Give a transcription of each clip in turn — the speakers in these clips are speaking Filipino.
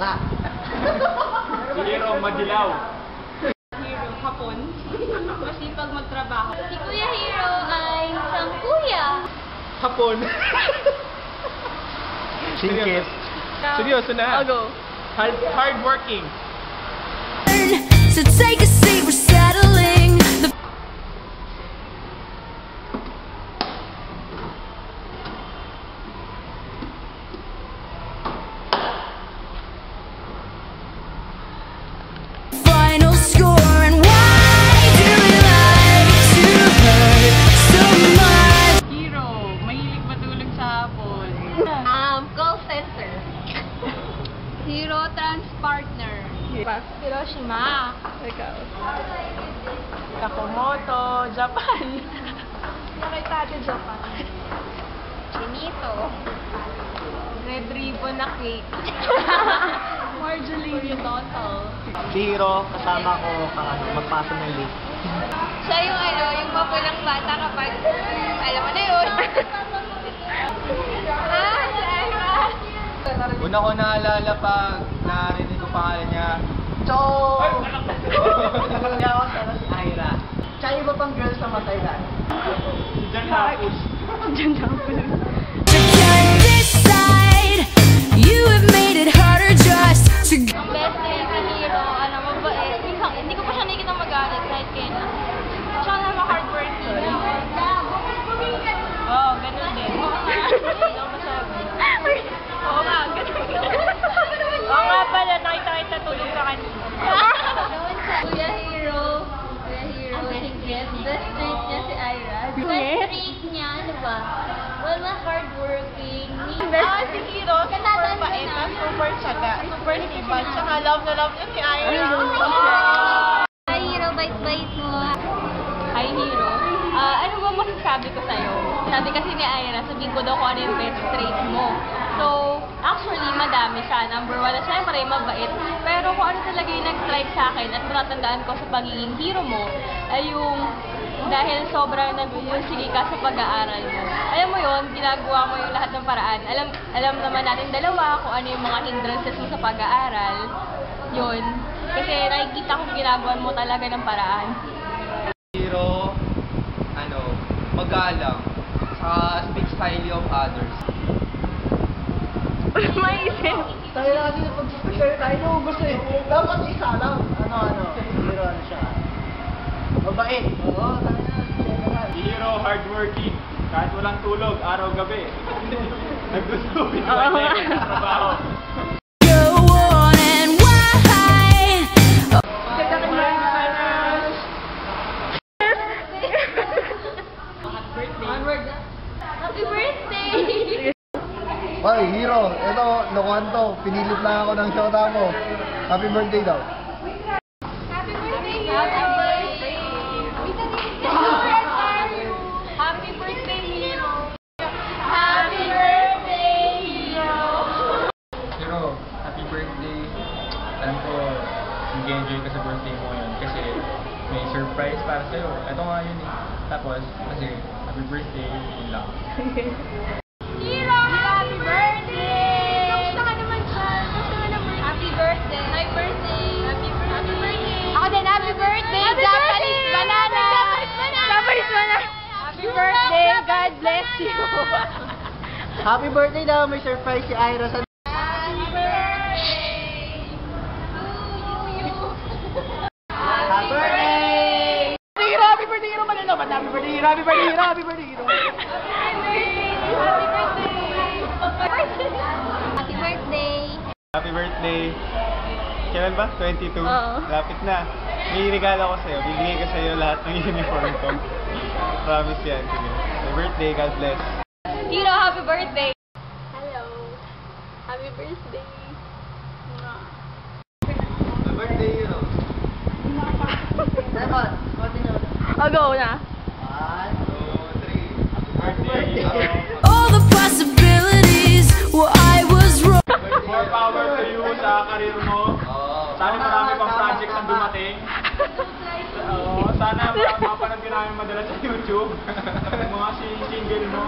bakla. Si Hero, madilaw. Hero, hapon. Masipag magtrabaho. Si Kuya Hero ay isang kuya. Hapon. Singkit. Seryoso na. I'll go. Hard working. So take a seat, we're settling the final score. And why do we like to hurt so much? Hero, mahilig matulog sa hapon. Call center. Hero trans partner. Hiroshima. Ikaw. Takomoto, Japan. Nakita natin Japan. Chinito. Red ribbon na cake. Marjorie Total. Si Hero, kasama ko magpasa ng list. Siya yung yung mapulang bata kapag alam mo na yun. Si Ira. Una ko naalala pag narinig ko pangalan niya. Chong! Nakalawa sana si Ira. Siya yung iba pang girls na matay na. Si Jan Hapus. Diyan na ako. You can't decide. You have made it harder just to go. Ang best day si Hero, mabait. Minsan, hindi ko pa siya nakikita magalit kahit kailan. Siya naman hardworking. Oo, ganun din. Hindi ako masabi. Oo nga, ganun. Oo nga pala, nakita tulog ka kanina. Kuya Hero, Singkit. Best trait niya si Ira. Best trait niya, ano ba? Well, hardworking. Si Hero, super bait, super tsaga, super sipag, tsaka love na love niya si Ira. Hi Hero, bait-bait mo. Hi Hero, ano ba masasabi ko sa'yo? Sabi kasi ni Ira, sabihin ko daw kung ano yung best trait mo. So, actually, madami siya. Number one na syempre, mabait. Pero kung ano talaga yung nag-strike sa akin at natatandaan ko sa pagiging hero mo, ay yung dahil sobrang nagpupursige ka sa pag-aaral mo. Alam mo yon, ginagawa mo yung lahat ng paraan. Alam naman natin dalawa kung ano yung mga hindrances mo sa pag-aaral. Yun. Kasi nakikita ko ginagawa mo talaga ng paraan. Hero, magalang. Speaks highly of others. Maisip. Tayo na kasi pag-share tayo, gusto eh. Dapat isa lang. Hero siya. Mabait. Oo, tayo na. Hero, hardworking. Kahit walang tulog, araw-gabi. Naggustuhin ko sa trabaho. Go on and why? Happy birthday! Hoy, Hero. Ito, lokohan to. Pinilit lang ako ng shota mo. Happy birthday daw. Happy birthday! Happy birthday! Happy birthday, Hero! Happy birthday, Hero! Hero, happy birthday. Alam ko, nag-enjoy ka sa birthday mo yun kasi may surprise para sa'yo. Ito nga yun eh. Tapos, kasi happy birthday, yun lang. Hero! Happy birthday! Kamusta ka naman siya? Kamusta ka naman? Happy birthday! Happy birthday! Happy birthday! Ako din, happy birthday! Japanese banana! Japanese banana! Happy birthday! God bless you! Happy birthday daw. May surprise si Ira sa... Happy birthday! Happy birthday! Hero, happy birthday, Hero! Mananaman, happy birthday, Hero! Happy birthday, Hero! Happy birthday, Hero! Happy birthday! Happy birthday. Kailan ba? 22? Oo. Lapit na. May regalo ko sa'yo. Bibigay ko sa'yo lahat ng uniform ko. Promise yan. Sige. Happy birthday. God bless. Hero, happy birthday! Hello! Happy birthday! Happy birthday, Hero. Dapat, continue. I'll go na. 1, 2, 3. Happy birthday, Hero. All the possibilities. Well, I was wrong. More power to you sa karir mo. Sana marami pang projects ang dumating. Sana mapanood ka namin madalas sa YouTube. Mga single mo.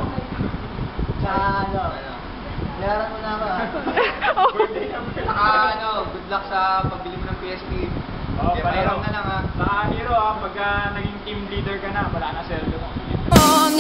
Sa ano? Yaran mo na ako. Birthday na birthday. luck sa pagbili mo ng PSP. Oh, Pareram na lang ha. Saka Hero pagka naging team leader ka na, wala na sweldo mo. On